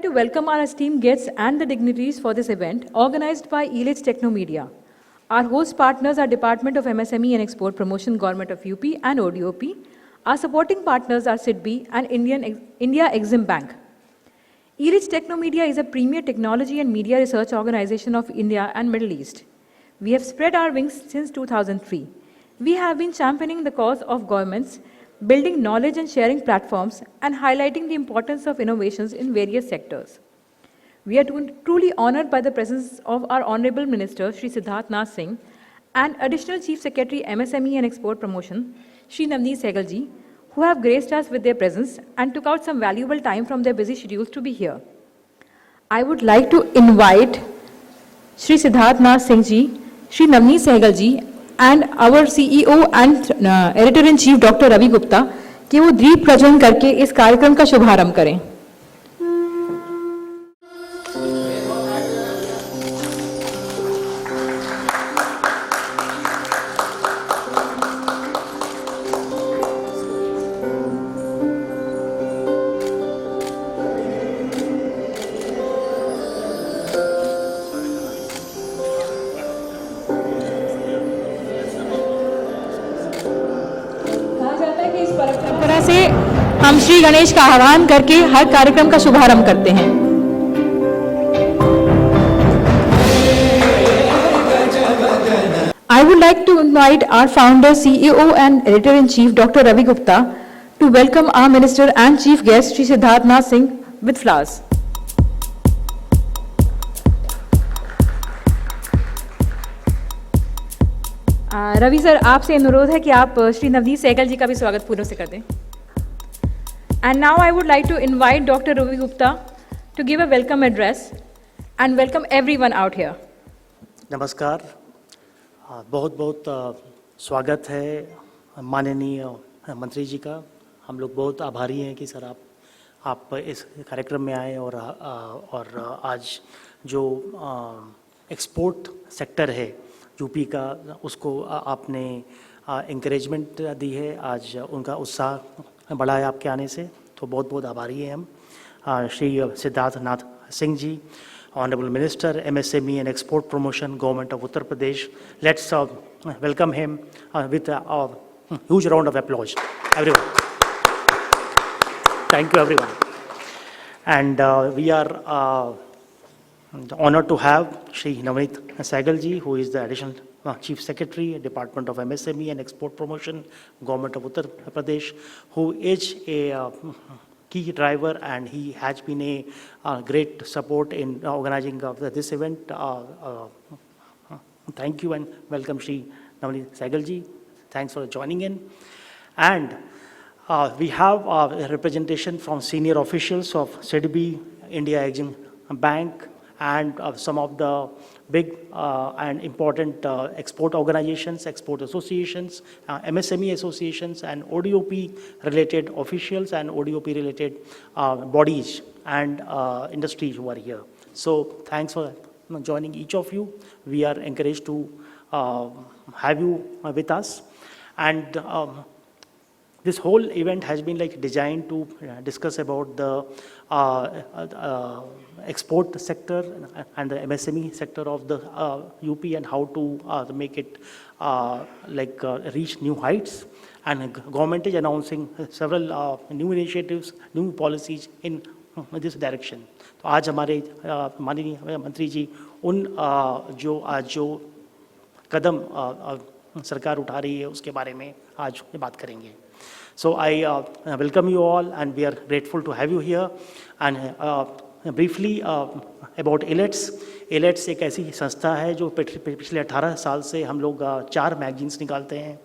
like to welcome our esteemed guests and the dignitaries for this event organized by Elitch Technomedia. Our host partners are Department of MSME and Export Promotion, Government of UP and ODOP. Our supporting partners are SIDBI and India Exim Bank. Elitch Technomedia is a premier technology and media research organization of India and Middle East. We have spread our wings since 2003. We have been championing the cause of governments, building knowledge and sharing platforms, and highlighting the importance of innovations in various sectors. We are truly honored by the presence of our Honorable Minister, Shri Siddharth Nath Singh, and Additional Chief Secretary, MSME and Export Promotion, Shri Navneet Sehgal ji, who have graced us with their presence and took out some valuable time from their busy schedules to be here. I would like to invite Shri Siddharth Nath Singh ji, Shri Navneet Sehgal ji, and our CEO and Editor-in-Chief Dr. Ravi Gupta कि वो दीप प्रज्वलन करके इस कार्यक्रम का शुभारंभ करें. हम श्री गणेश का आह्वान करके हर कार्यक्रम का शुभारंभ करते हैं. I would like to invite our founder, CEO and Editor-in-Chief Dr. Ravi Gupta to welcome our Minister and Chief Guest Shri Siddharth Nath Singh with flowers. Ravi sir, आपसे अनुरोध है कि आप श्री नवनीत सहगल जी का भी स्वागत पूर्ण से कर दें. And now I would like to invite Dr. Ravi Gupta to give a welcome address and welcome everyone out here. नमस्कार, बहुत बहुत स्वागत है माननीय मंत्री जी का. हम लोग बहुत आभारी हैं कि सर आप इस कार्यक्रम में आए और आज जो एक्सपोर्ट सेक्टर है यूपी का उसको आपने इंकरेजमेंट दी है. आज उनका उत्साह बढ़ा है आपके आने से, तो बहुत बहुत आभारी हैं हम. Shri Siddharth Nath Singh ji, honourable minister MSME and export promotion, government of Uttar Pradesh. Let's welcome him with a huge round of applause everyone. Thank you everyone. And we are honored to have Shri Navneet Sehgal ji, who is the Additional Chief Secretary, Department of MSME and Export Promotion, Government of Uttar Pradesh, who is a key driver and he has been a great support in organizing of this event. Thank you and welcome Shri Navneet Sehgal ji. Thanks for joining in. And we have a representation from senior officials of SIDBI, India Exim Bank, and some of the big and important export organizations, export associations, MSME associations, and ODOP related officials and ODOP related bodies and industries who are here. So thanks for joining each of you. We are encouraged to have you with us. And this whole event has been like designed to discuss about the export sector and the MSME sector of the UP and how to make it reach new heights. And government is announcing several new initiatives, new policies in this direction. तो आज हमारे माननीय मंत्री जी उन जो कदम सरकार उठा रही है उसके बारे में आज बात करेंगे. So I welcome you all and we are grateful to have you here. And briefly about Elitch. Elitch एक ऐसी संस्था है जो पिछले 18 साल से हम लोग 4 मैगजीन्स निकालते हैं.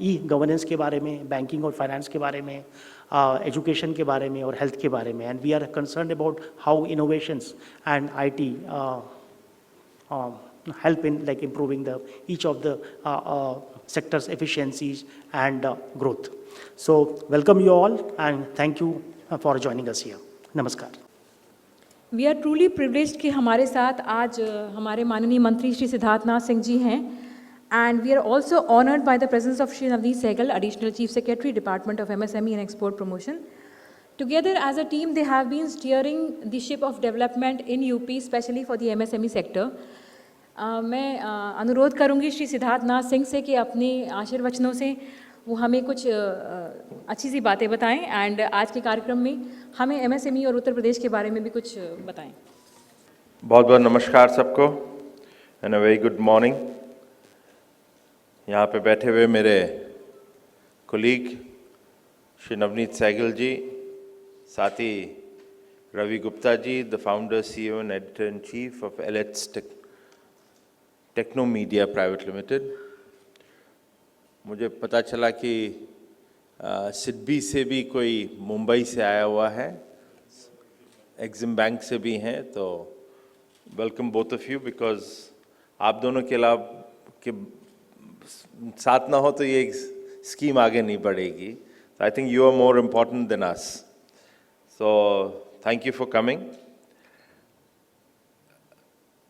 ई गवर्नेंस के बारे में, बैंकिंग और फाइनेंस के बारे में, एजुकेशन के बारे में और हेल्थ के बारे में. And we are concerned about how innovations and IT help in like improving each of the sectors efficiencies and growth. So welcome you all and thank you for joining us here. Namaskar. We are truly privileged कि हमारे साथ आज हमारे माननीय मंत्री श्री सिद्धार्थ नाथ सिंह जी हैं. And we are also honored by the presence of Shri Navneet Sehgal, Additional Chief Secretary, Department of MSME and Export Promotion. Together as a team, they have been steering the ship of development in UP, especially for the MSME sector. मैं अनुरोध करूंगी श्री सिद्धार्थ नाथ सिंह से कि अपने आशीर्वचनों से वो हमें कुछ अच्छी सी बातें बताएं एंड आज के कार्यक्रम में हमें MSME और उत्तर प्रदेश के बारे में भी कुछ बताएं। बहुत बहुत नमस्कार सबको and a very good morning. यहाँ पे बैठे हुए मेरे कोलीग श्री नवनीत सहगल जी, साथ ही Ravi Gupta ji, the founder, CEO and editor in chief of Elets Techno Media private limited. मुझे पता चला कि सिडबी से भी कोई मुंबई से आया हुआ है, एक्सिम बैंक से भी हैं, तो welcome both of you, because आप दोनों के अलावा के साथ ना हो तो ये स्कीम आगे नहीं बढ़ेगी। I think you are more important than us, so thank you for coming.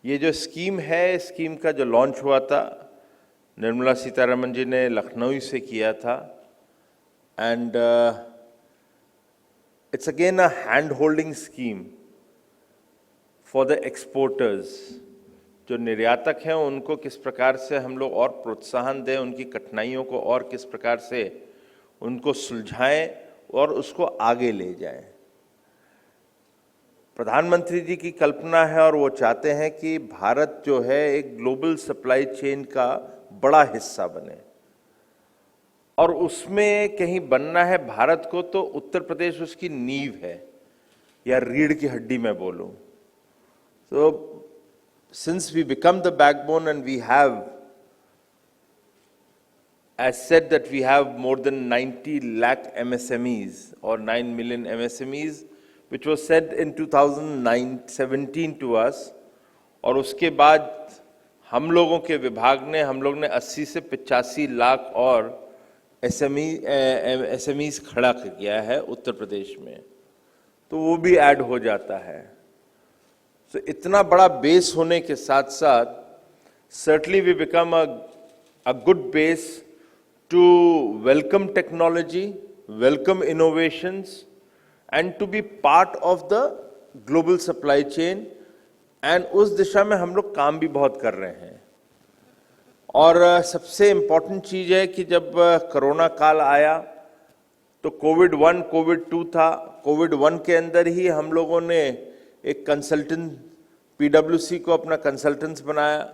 ये जो स्कीम है, स्कीम का जो लॉन्च हुआ था, निर्मला सीतारमण जी ने लखनऊ से किया था, and it's again a hand holding scheme for the exporters. जो निर्यातक हैं उनको किस प्रकार से हम लोग और प्रोत्साहन दें, उनकी कठिनाइयों को और किस प्रकार से उनको सुलझाएं और उसको आगे ले जाएं। प्रधानमंत्री जी की कल्पना है और वो चाहते हैं कि भारत जो है एक ग्लोबल सप्लाई चेन का बड़ा हिस्सा बने, और उसमें कहीं बनना है भारत को तो उत्तर प्रदेश उसकी नींव है, या रीढ़ की हड्डी में बोलूं। So, since we become the backbone and we have, as said, that we have more than 90 lakh MSMEs or 9 million MSMEs, which was said in 2017 to us, और उसके बाद हम लोगों के विभाग ने 80 से 85 लाख और SMEs खड़ा किया है उत्तर प्रदेश में, तो वो भी ऐड हो जाता है। तो इतना बड़ा बेस होने के साथ साथ certainly we become a good base to welcome technology, welcome innovations, and to be part of the global supply chain, and उस दिशा में हम लोग काम भी बहुत कर रहे हैं। और सबसे इम्पोर्टेंट चीज़ है कि जब कोरोना काल आया तो कोविड 1, कोविड 2 था। कोविड 1 के अंदर ही हम लोगों ने एक कंसल्टेंट, PwC को अपना कंसल्टेंट्स बनाया,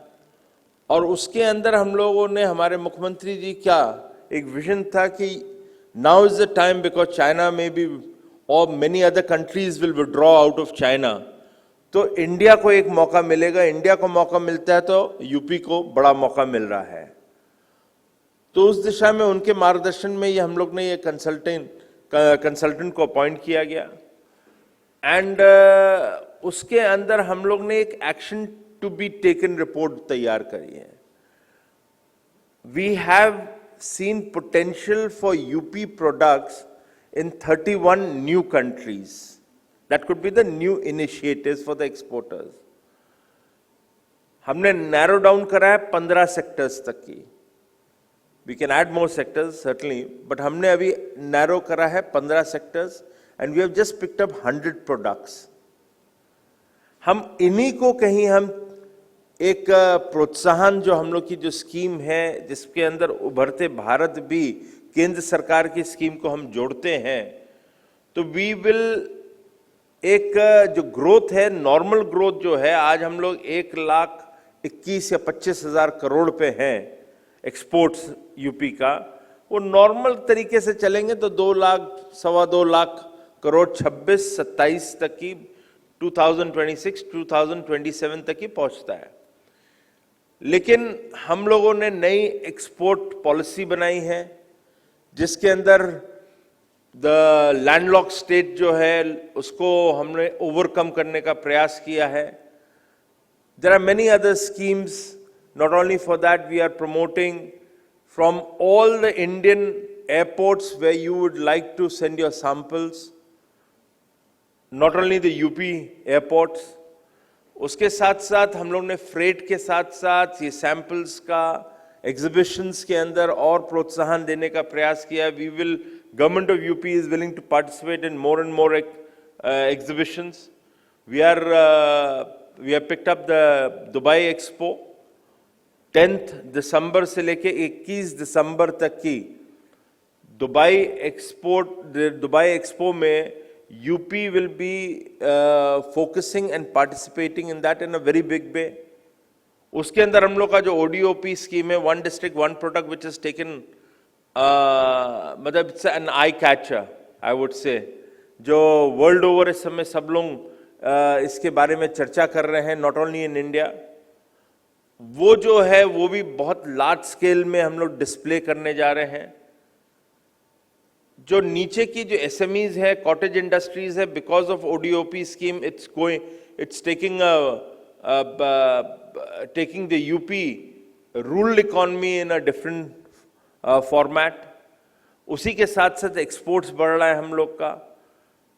और उसके अंदर हम लोगों ने, हमारे मुख्यमंत्री जी का एक विजन था कि now is the time, because China में भी और many other countries will withdraw out of China, तो इंडिया को एक मौका मिलेगा। इंडिया को मौका मिलता है तो यूपी को बड़ा मौका मिल रहा है। तो उस दिशा में उनके मार्गदर्शन में ये हम लोग ने ये कंसल्टेंट को अपॉइंट किया गया, एंड उसके अंदर हम लोग ने एक action to be taken report तैयार करी है। We have seen potential for UP products in 31 new countries. That could be the new initiatives for the exporters. हमने narrow down करा है 15 sectors तक की. We can add more sectors certainly, but हमने अभी narrow करा है 15 sectors, and we have just picked up 100 products. हम इन्हीं को कहीं हम एक प्रोत्साहन, जो हम लोग की जो स्कीम है जिसके अंदर उभरते भारत भी केंद्र सरकार की स्कीम को हम जोड़ते हैं, तो वी विल एक जो ग्रोथ है, नॉर्मल ग्रोथ जो है, आज हम लोग 1,21,000 या 25,000 करोड़ पे हैं एक्सपोर्ट्स यूपी का, वो नॉर्मल तरीके से चलेंगे तो 2 लाख, 2.25 लाख करोड़ 26-27 तक की, 2026-2027 तक ही पहुंचता है। लेकिन हम लोगों ने नई एक्सपोर्ट पॉलिसी बनाई है जिसके अंदर द लैंडलॉक स्टेट जो है उसको हमने ओवरकम करने का प्रयास किया है। There are many other schemes, not only for that we are promoting from all the Indian airports where you would like to send your samples, not only the UP airports. उसके साथ साथ हम लोग ने फ्रेट के साथ साथ ये सैंपल्स का एग्जीबिशंस के अंदर और प्रोत्साहन देने का प्रयास किया। We will, government of UP is willing to participate in more and more exhibitions. We have picked up the Dubai Expo, 10th दिसंबर से लेके 21 दिसंबर तक की दुबई एक्सपो में UP will be focusing and participating in that in a very big way. उसके अंदर हम लोग का जो ODOP स्कीम है, one district one product, which is taken, मतलब it's an eye catcher I would say, जो वर्ल्ड ओवर इस समय सब लोग इसके बारे में चर्चा कर रहे हैं, नॉट ओनली इन इंडिया। वो जो है वो भी बहुत लार्ज स्केल में हम लोग डिस्प्ले करने जा रहे हैं। जो नीचे की जो एसएमईज है, कॉटेज इंडस्ट्रीज है, because of ODOP scheme it's taking the UP rural economy in a different format. उसी के साथ साथ एक्सपोर्ट्स बढ़ रहा है हम लोग का।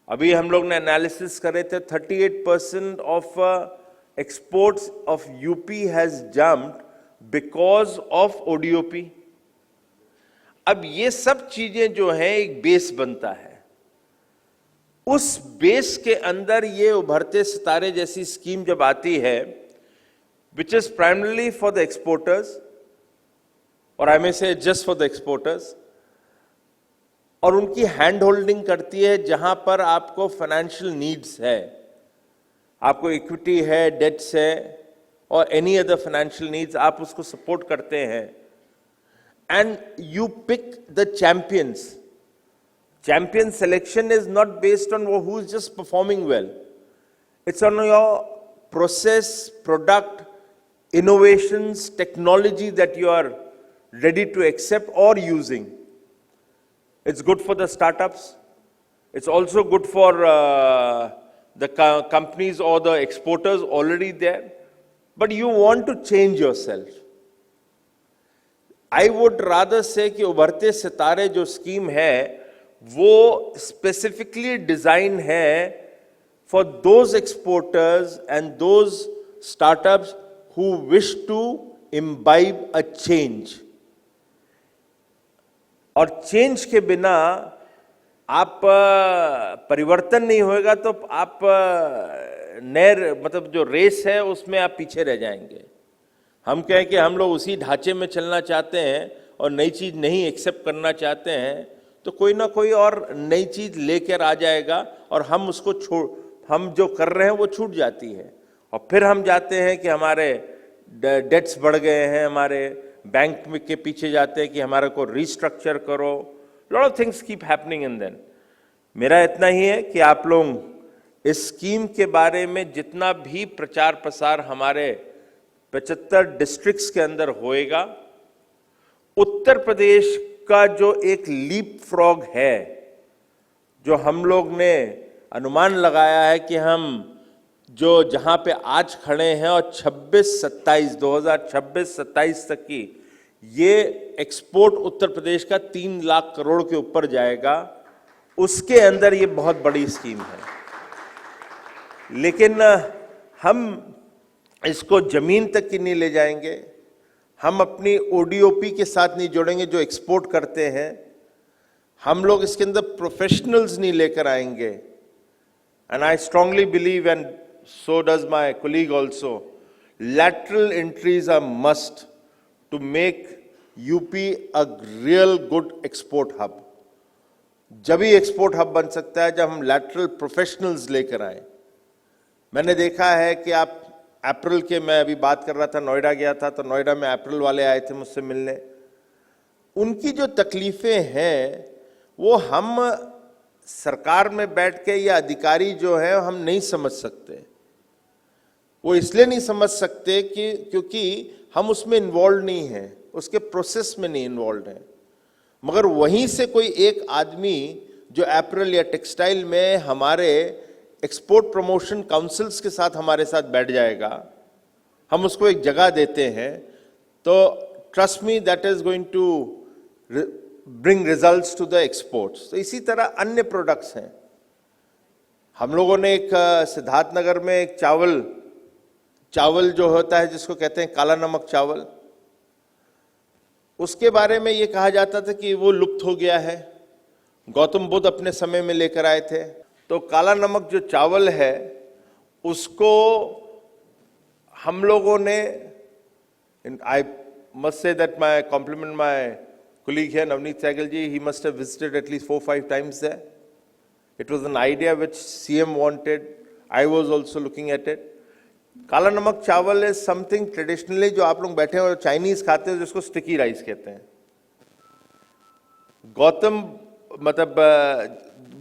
अभी हम लोग ने एनालिसिस करे थे, 38% of exports of UP has jumped because of ODOP. अब ये सब चीजें जो हैं एक बेस बनता है, उस बेस के अंदर ये उभरते सितारे जैसी स्कीम जब आती है, which is primarily for the exporters, और I may say just for the exporters, और उनकी हैंड होल्डिंग करती है जहां पर आपको फाइनेंशियल नीड्स है, आपको इक्विटी है, डेट्स है, और एनी अदर फाइनेंशियल नीड्स, आप उसको सपोर्ट करते हैं। And you pick the champions. Champion selection is not based on who is just performing well, it's on your process, product, innovations, technology that you are ready to accept or using. It's good for the startups. It's also good for the companies or the exporters already there. But you want to change yourself. I would rather say कि उभरते सितारे जो scheme है वो specifically design है for those exporters and those startups who wish to imbibe a change. और change के बिना आप परिवर्तन नहीं होएगा तो आप नए मतलब जो रेस है उसमें आप पीछे रह जाएंगे। हम कहें कि हम लोग उसी ढांचे में चलना चाहते हैं और नई चीज नहीं एक्सेप्ट करना चाहते हैं, तो कोई ना कोई और नई चीज लेकर आ जाएगा और हम उसको हम जो कर रहे हैं वो छूट जाती है। और फिर हम जाते हैं कि हमारे डेट्स बढ़ गए हैं, हमारे बैंक में के पीछे जाते हैं कि हमारे को रिस्ट्रक्चर करो। Lot of things keep happening in then. मेरा इतना ही है कि आप लोग इस स्कीम के बारे में जितना भी प्रचार प्रसार हमारे 75 डिस्ट्रिक्ट्स के अंदर होएगा, उत्तर प्रदेश का जो एक लीप फ्रॉग है, जो हम लोग ने अनुमान लगाया है कि हम जो जहां पे आज खड़े हैं और 2026-27 तक की ये एक्सपोर्ट उत्तर प्रदेश का 3 लाख करोड़ के ऊपर जाएगा, उसके अंदर ये बहुत बड़ी स्कीम है। लेकिन हम इसको जमीन तक की नहीं ले जाएंगे, हम अपनी ओडीओपी के साथ नहीं जोड़ेंगे जो एक्सपोर्ट करते हैं, हम लोग इसके अंदर प्रोफेशनल्स नहीं लेकर आएंगे। And I strongly believe, and so does my colleague also, lateral entries are must to make UP a real good export hub. जब ही एक्सपोर्ट हब बन सकता है जब हम lateral professionals लेकर आए। मैंने देखा है कि आप अप्रैल के, मैं अभी बात कर रहा था, नोएडा गया था, तो नोएडा में अप्रैल वाले आए थे मुझसे मिलने। उनकी जो तकलीफें हैं वो हम सरकार में बैठ के या अधिकारी जो है हम नहीं समझ सकते। वो इसलिए नहीं समझ सकते कि क्योंकि हम उसमें इन्वॉल्व नहीं हैं, उसके प्रोसेस में नहीं इन्वॉल्व हैं। मगर वहीं से कोई एक आदमी जो अप्रैल या टेक्सटाइल में हमारे एक्सपोर्ट प्रमोशन काउंसिल्स के साथ हमारे साथ बैठ जाएगा, हम उसको एक जगह देते हैं, तो trust me that is going to bring results to the exports. तो इसी तरह अन्य प्रोडक्ट्स हैं। हम लोगों ने एक सिद्धार्थनगर में एक चावल जो होता है जिसको कहते हैं काला नमक चावल, उसके बारे में ये कहा जाता था कि वो लुप्त हो गया है, गौतम बुद्ध अपने समय में लेकर आए थे। तो काला नमक जो चावल है उसको हम लोगों ने, आई must say that my compliment my colleague here, Navneet Sehgal ji, he must have visited at least 4-5 times there. It was an idea which CM wanted. I was also looking at it. काला नमक चावल is something traditionally जो आप लोग बैठे हो Chinese खाते हो जिसको स्टिकी राइस कहते हैं। गौतम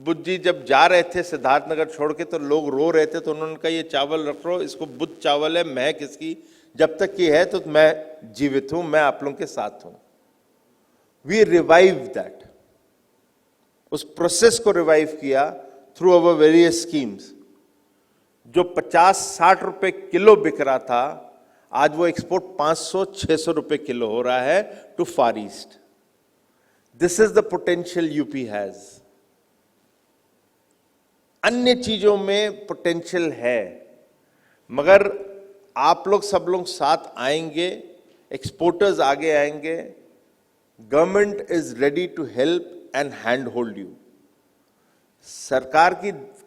बुद्ध जी जब जा रहे थे सिद्धार्थनगर छोड़ के तो लोग रो रहे थे, तो उन्होंने कहा ये चावल रख लो, इसको बुद्ध चावल है, मैं किसकी, जब तक ये है तो मैं जीवित हूं, मैं आप लोगों के साथ हूं। वी रिवाइव दैट, उस प्रोसेस को रिवाइव किया थ्रू अवर वेरियस स्कीम्स। जो 50-60 रुपए किलो बिक रहा था, आज वो एक्सपोर्ट 500-600 रुपए किलो हो रहा है to far east. This is the potential UP has. अन्य चीजों में पोटेंशियल है, मगर आप लोग सब लोग साथ आएंगे, एक्सपोर्टर्स आगे आएंगे, government is ready to help and hand hold you. सरकार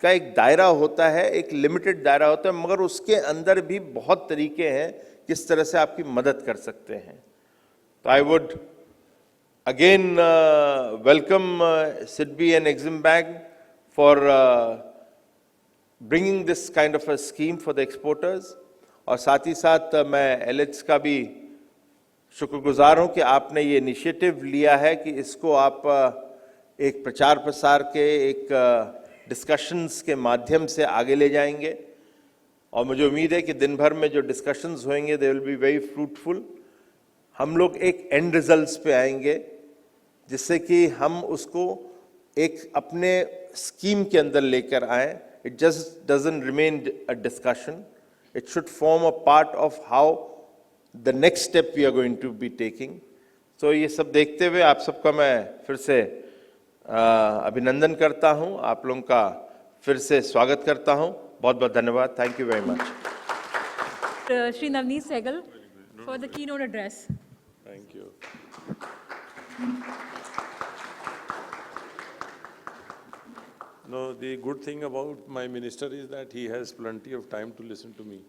का एक दायरा होता है, एक लिमिटेड दायरा होता है, मगर उसके अंदर भी बहुत तरीके हैं किस तरह से आपकी मदद कर सकते हैं। तो I would again welcome SIDBI and Exim bank for bringing this kind of a scheme for the exporters. और साथ ही साथ मैं एलएच का भी शुक्रगुजार हूं कि आपने ये इनिशिएटिव लिया है कि इसको आप एक प्रचार प्रसार के एक डिस्कशंस के माध्यम से आगे ले जाएंगे। और मुझे उम्मीद है कि दिन भर में जो डिस्कशंस होंगे दे विल बी वेरी फ्रूटफुल। हम लोग एक एंड रिजल्ट्स पे आएंगे जिससे कि हम उसको एक अपने स्कीम के अंदर लेकर आए। It just doesn't remain a discussion, it should form a part of how the next step we are going to be taking. So ये सब देखते हुए आप सबका मैं फिर से अभिनंदन करता हूं, आप लोगों का फिर से स्वागत करता हूं। बहुत बहुत धन्यवाद। Thank you very much. Shri Navneet Sehgal for the keynote address. Thank you. No, the good thing about my minister is that he has plenty of time to listen to me.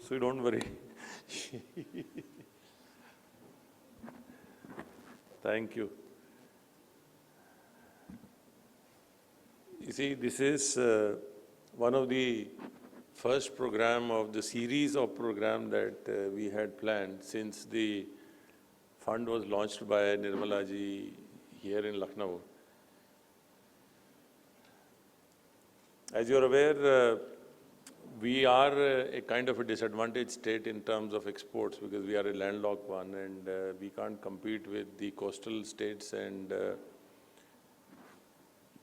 So don't worry. Thank you. You see, this is one of the first program of the series of program that we had planned since the fund was launched by Nirmala ji here in Lucknow. As you are aware, we are a kind of a disadvantaged state in terms of exports because we are a landlocked one and we can't compete with the coastal states and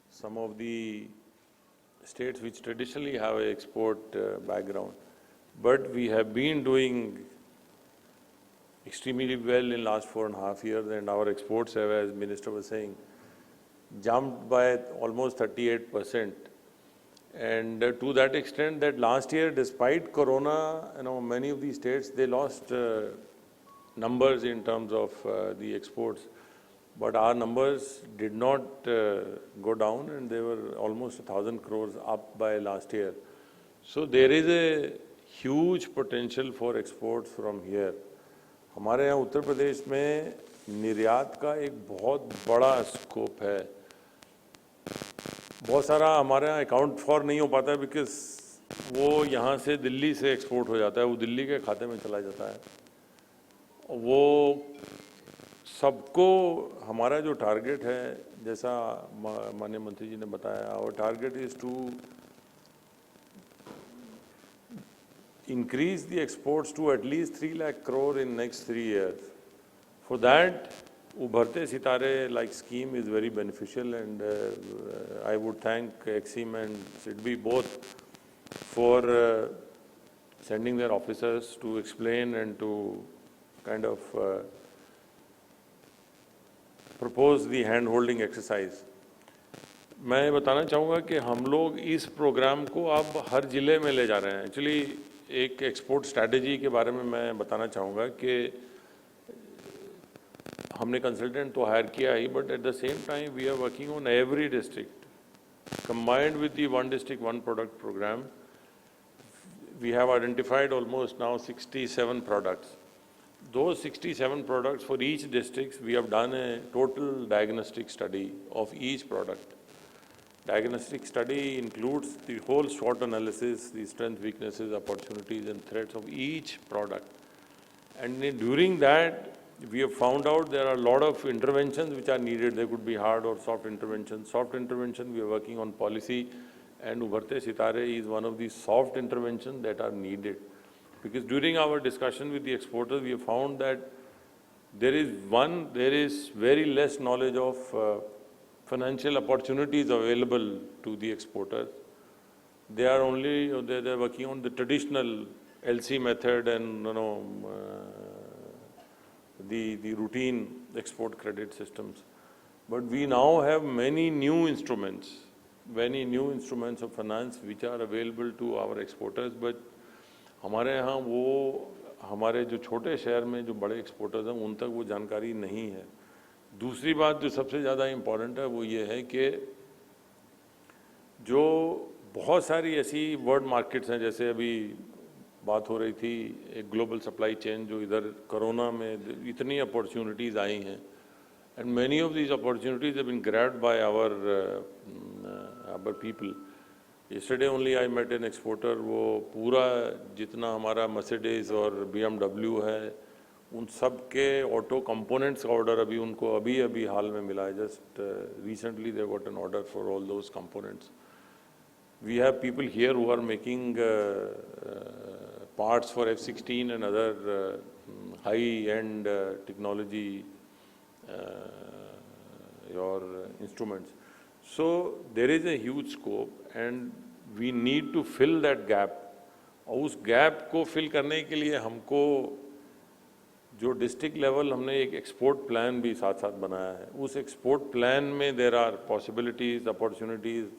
some of the states which traditionally have an export background. But we have been doing extremely well in last 4.5 years and our exports have, as Minister was saying, jumped by almost 38%. And to that extent that last year, despite Corona, many of these states, they lost numbers in terms of the exports. But our numbers did not go down and they were almost 1,000 crores up by last year. So there is a huge potential for exports from here. हमारे यहाँ उत्तर प्रदेश में निर्यात का एक बहुत बड़ा scope है। बहुत सारा हमारे यहाँ अकाउंट फॉर नहीं हो पाता है बिकॉज वो यहाँ से दिल्ली से एक्सपोर्ट हो जाता है, वो दिल्ली के खाते में चला जाता है। वो सबको हमारा जो टारगेट है, जैसा माननीय मंत्री जी ने बताया, our target is to increase the exports to at least 3 lakh crore in next 3 years. For that, Ubharte Sitare like scheme is very beneficial and I would thank Exim and SIDBI both for sending their officers to explain and to kind of propose the hand-holding exercise. मैं बताना चाहूँगा कि हम लोग इस programme को अब हर ज़िले में ले जा रहे हैं। एक्चुअली एक एक्सपोर्ट स्ट्रैटेजी के बारे में मैं बताना चाहूँगा कि हमने कंसल्टेंट तो हायर किया ही, but at the same time we are working on every district combined with the one district one product program. We have identified almost now 67 products. Those 67 products for each district, we have done a total diagnostic study of each product. Diagnostic study includes the whole SWOT analysis, the strengths, weaknesses, opportunities and threats of each product. And during that, we have found out there are a lot of interventions which are needed. There could be hard or soft interventions. Soft intervention, we are working on policy, and Ubharte Sitare is one of the soft interventions that are needed. Because during our discussion with the exporters, we have found that there is very less knowledge of financial opportunities available to the exporters. They are working on the traditional LC method and the routine export credit systems. But we now have many new instruments of finance which are available to our exporters. But हमारे यहाँ वो हमारे जो छोटे शहर में जो बड़े एक्सपोर्टर्स हैं उन तक वो जानकारी नहीं है. दूसरी बात जो सबसे ज़्यादा इम्पॉर्टेंट है वो ये है कि जो बहुत सारी ऐसी वर्ल्ड मार्केट्स हैं, जैसे अभी बात हो रही थी एक ग्लोबल सप्लाई चेन, जो इधर कोरोना में इतनी अपॉर्चुनिटीज़ आई हैं, and many of these opportunities have been grabbed by our people. Yesterday only I met an exporter, वो पूरा जितना हमारा मर्सिडीज और BMW है उन सब के ऑटो कंपोनेंट्स का ऑर्डर उनको अभी हाल में मिला है. Just recently they got an order for all those components. We have people here who are making parts for F-16 and other high-end technology your instruments. So there is a huge scope and we need to fill that gap. और उस gap को fill करने के लिए हमको जो district level हमने एक एक्सपोर्ट प्लान भी साथ साथ बनाया है, उस एक्सपोर्ट प्लान में there are possibilities, opportunities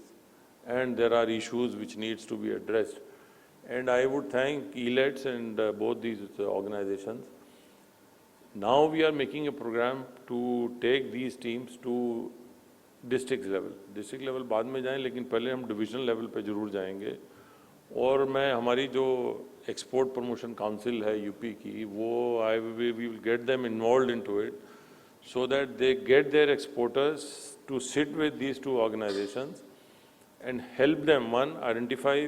and there are issues which needs to be addressed. And I would thank ELETS and both these organizations. Now we are making a program to take these teams to district level. District level बाद में जाएं, लेकिन पहले हम divisional level पे जरूर जाएंगे. और मैं हमारी जो export promotion council है यूपी की, वो we will get them involved into it so that they get their exporters to sit with these two organizations and help them, one, identify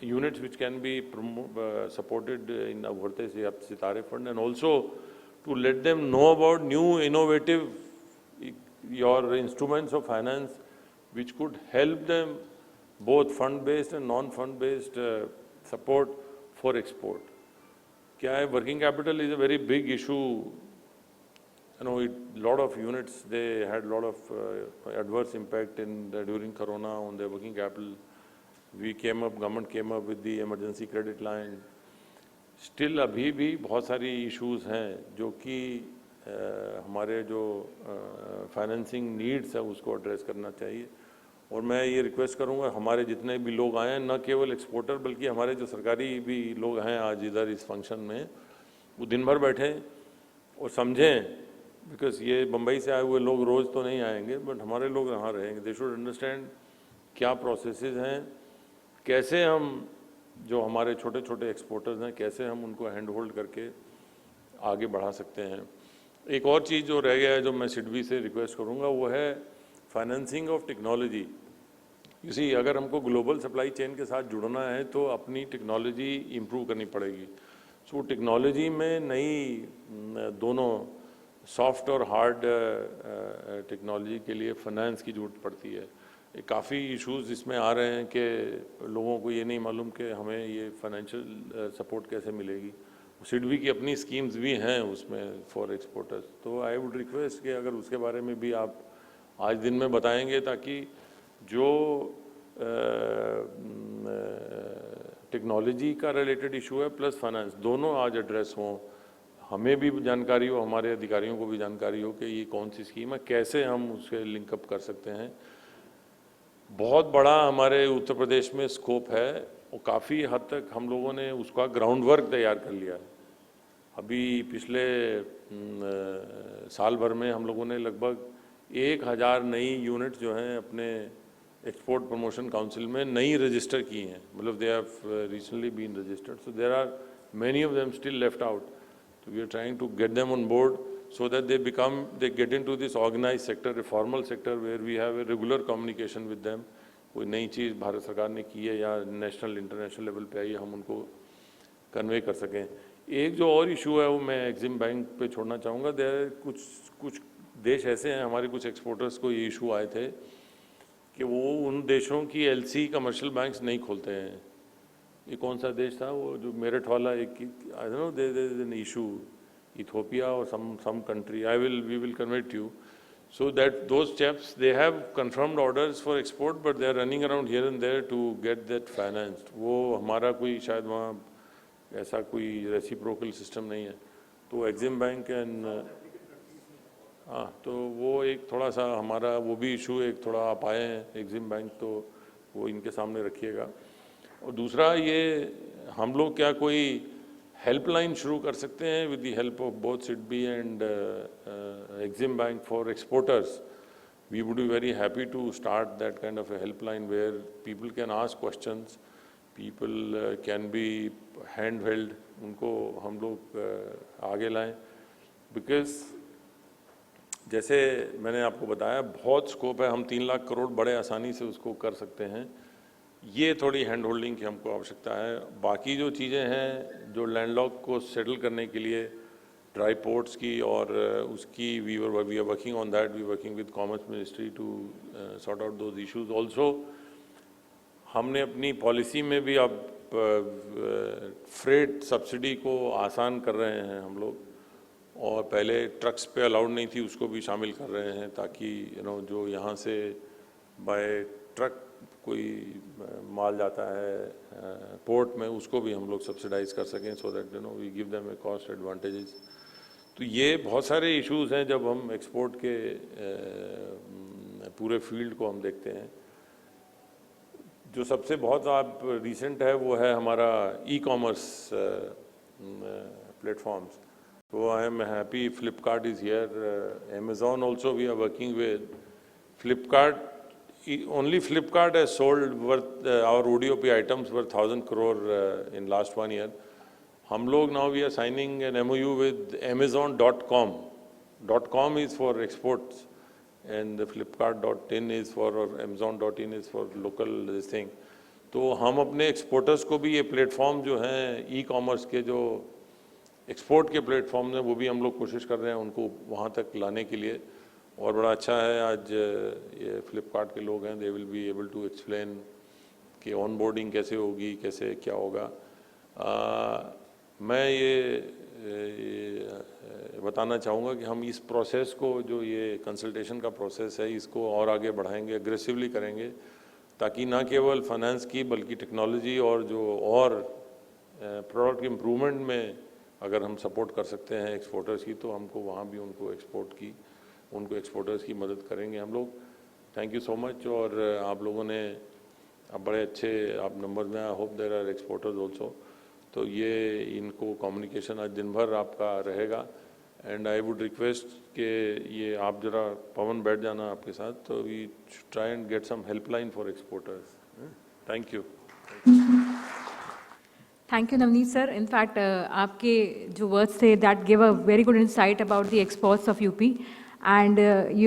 units which can be supported in Ubharte Sitare Fund, and also to let them know about new innovative your instruments of finance which could help them both fund-based and non-fund-based support for export. क्या है, working capital is a very big issue. You know, a lot of units, they had a lot of adverse impact during Corona on their working capital. Government came up with the emergency credit line. Still अभी भी बहुत सारी issues हैं जो कि हमारे जो financing needs है उसको address करना चाहिए. और मैं ये request करूँगा हमारे जितने भी लोग आए हैं, न केवल exporter बल्कि हमारे जो सरकारी भी लोग हैं आज इधर इस function में, वो दिन भर बैठें और समझें. बिकॉज ये बम्बई से आए हुए लोग रोज़ तो नहीं आएंगे, बट हमारे लोग यहाँ रहेंगे. दे शुड अंडरस्टैंड क्या प्रोसेसेस हैं, कैसे हम जो हमारे छोटे छोटे एक्सपोर्टर्स हैं कैसे हम उनको हैंड होल्ड करके आगे बढ़ा सकते हैं. एक और चीज़ जो रह गया है जो मैं सिडबी से रिक्वेस्ट करूँगा वो है फाइनेंसिंग ऑफ टेक्नोलॉजी. इसी अगर हमको ग्लोबल सप्लाई चेन के साथ जुड़ना है तो अपनी टेक्नोलॉजी इम्प्रूव करनी पड़ेगी. सो टेक्नोलॉजी में नई दोनों सॉफ्ट और हार्ड टेक्नोलॉजी के लिए फाइनेंस की ज़रूरत पड़ती है. काफ़ी इश्यूज इसमें आ रहे हैं कि लोगों को ये नहीं मालूम कि हमें ये फाइनेंशियल सपोर्ट कैसे मिलेगी. सिडबी की अपनी स्कीम्स भी हैं उसमें फॉर एक्सपोर्टर्स. तो आई वुड रिक्वेस्ट कि अगर उसके बारे में भी आप आज दिन में बताएंगे ताकि जो टेक्नोलॉजी का रिलेटेड इशू है प्लस फाइनेंस दोनों आज एड्रेस हों. हमें भी जानकारी हो, हमारे अधिकारियों को भी जानकारी हो कि ये कौन सी स्कीम है, कैसे हम उसके लिंकअप कर सकते हैं. बहुत बड़ा हमारे उत्तर प्रदेश में स्कोप है और काफ़ी हद तक हम लोगों ने उसका ग्राउंड वर्क तैयार कर लिया है. अभी पिछले साल भर में हम लोगों ने लगभग 1000 नई यूनिट जो हैं अपने एक्सपोर्ट प्रमोशन काउंसिल में नई रजिस्टर की हैं, मतलब they have recently been registered, so there are many of them still left out, so we are trying to get them on board so that they get into this organized sector, a formal sector where we have a regular communication with them. कोई नई चीज़ भारत सरकार ने की है या national international level पे आई है, हम उनको कन्वे कर सकें। एक जो और इशू है वो मैं एग्जिम बैंक पे छोड़ना चाहूँगा। देयर कुछ देश ऐसे हैं, हमारे कुछ एक्सपोर्टर्स को ये इशू आए थे कि वो उन देशों की एलसी कमर्शियल बैंक्स नहीं खोलते हैं। ये कौन सा देश था वो जो मेरठ वाला, एक I don't know, there is an issue, Ethiopia और some country, we will convert you, so that those chaps, they have confirmed orders for export but they are running around here and there to get that financed. वो हमारा कोई शायद वहाँ ऐसा कोई reciprocal system नहीं है, तो एग्जिम बैंक एंड हाँ, तो वो एक थोड़ा सा हमारा वो भी इशू एक थोड़ा आप आए हैं एग्जिम बैंक, तो वो इनके सामने रखिएगा। और दूसरा ये हम लोग क्या कोई हेल्पलाइन शुरू कर सकते हैं with the help of both SIDBI and Exim Bank for exporters. We would be very happy to start that kind of a helpline where people can ask questions, people can be hand held, उनको हम लोग आगे लाएं, because जैसे मैंने आपको बताया बहुत स्कोप है, हम 3 लाख करोड़ बड़े आसानी से उसको कर सकते हैं। ये थोड़ी हैंड होल्डिंग की हमको आवश्यकता है। बाकी जो चीज़ें हैं जो लैंडलॉक को सेटल करने के लिए ड्राई पोर्ट्स की और उसकी we are working on that, we working with commerce ministry to sort out those issues also. हमने अपनी पॉलिसी में भी अब फ्रेट सब्सिडी को आसान कर रहे हैं हम लोग, और पहले ट्रक्स पे अलाउड नहीं थी उसको भी शामिल कर रहे हैं, ताकि जो यहाँ से बाय ट्रक कोई माल जाता है पोर्ट में उसको भी हम लोग सब्सिडाइज कर सकें, so that we give them a cost advantages. तो ये बहुत सारे इश्यूज हैं जब हम एक्सपोर्ट के पूरे फील्ड को हम देखते हैं। जो सबसे बहुत आप रिसेंट है वो है हमारा e commerce platforms. So I am happy Flipkart is here, Amazon also we are working with. Flipkart, only Flipkart has sold worth our ODOP items worth 1,000 crore in last 1 year. हम लोग now we are signing an MOU with Amazon.com. .com is for exports and the Flipkart.in is for, or Amazon.in is for local this thing. तो हम अपने exporters को भी ये platform जो हैं ई कॉमर्स के जो एक्सपोर्ट के प्लेटफॉर्म में वो भी हम लोग कोशिश कर रहे हैं उनको वहाँ तक लाने के लिए। और बड़ा अच्छा है आज ये फ्लिपकार्ट के लोग हैं, they will be able to explain कि ऑन बोर्डिंग कैसे होगी, कैसे क्या होगा। मैं ये बताना चाहूँगा कि हम इस प्रोसेस को, जो ये कंसल्टेशन का प्रोसेस है, इसको और आगे बढ़ाएंगे, एग्रेसिवली करेंगे, ताकि ना केवल फाइनेंस की बल्कि टेक्नोलॉजी और जो और प्रोडक्ट इम्प्रूवमेंट में अगर हम सपोर्ट कर सकते हैं एक्सपोर्टर्स की, तो हमको वहाँ भी उनको एक्सपोर्टर्स की मदद करेंगे हम लोग। Thank you so much. और आप लोगों ने अब बड़े अच्छे आप नंबर में, I hope there are exporters also, तो ये इनको कम्युनिकेशन आज दिन भर आपका रहेगा। एंड आई वुड रिक्वेस्ट कि ये आप जरा पवन बैठ जाना आपके साथ, तो we try and get some helpline for exporters. Thank you. Thank you, Navneet sir. In fact, आपके जो words थे that gave a very good insight about the exports of UP and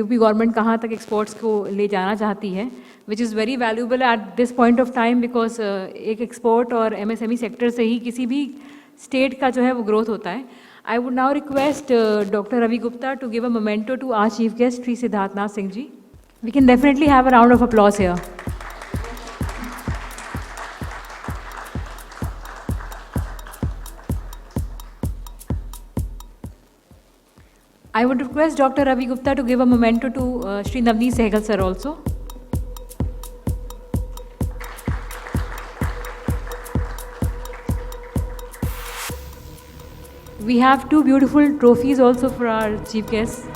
UP government कहाँ तक exports को ले जाना चाहती है, which is very valuable at this point of time because एक export और MSME sector से ही किसी भी state का जो है वो growth होता है। I would now request Dr. Ravi Gupta to give a memento to our chief guest, Sri Siddharthnath Singh ji. We can definitely have a round of applause here. I would request Dr. Ravi Gupta to give a memento to Sri Navneet Sehgal sir also. We have 2 beautiful trophies also for our chief guests.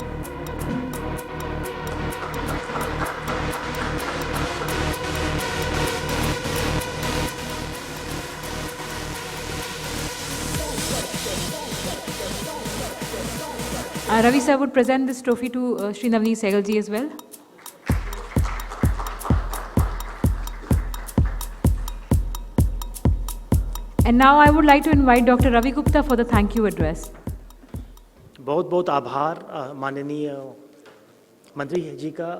Ravi sir would present this trophy to Shri Navneet Sehgal ji as well. And now I would like to invite Dr. Ravi Gupta for the thank you address. बहुत बहुत आभार माननीय मंत्री जी का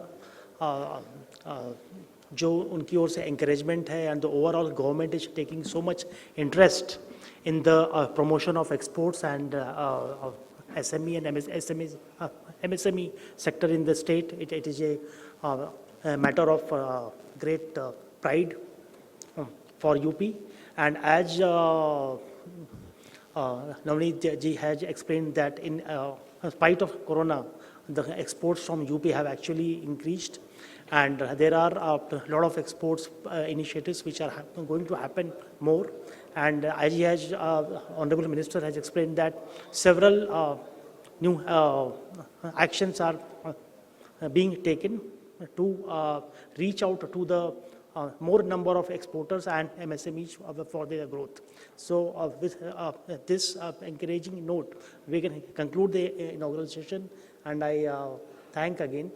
जो उनकी ओर से encouragement है and the overall government is taking so much interest in the promotion of exports and SME and MSME sector in the state. It is a matter of great pride for UP, and as Navneet ji has explained that in spite of Corona, the exports from UP have actually increased, and there are a lot of exports initiatives which are going to happen more. And as he has, Honorable Minister has explained that several new actions are being taken to reach out to the more number of exporters and MSMEs for their growth. So with this encouraging note, we can conclude the inaugural session, and I thank again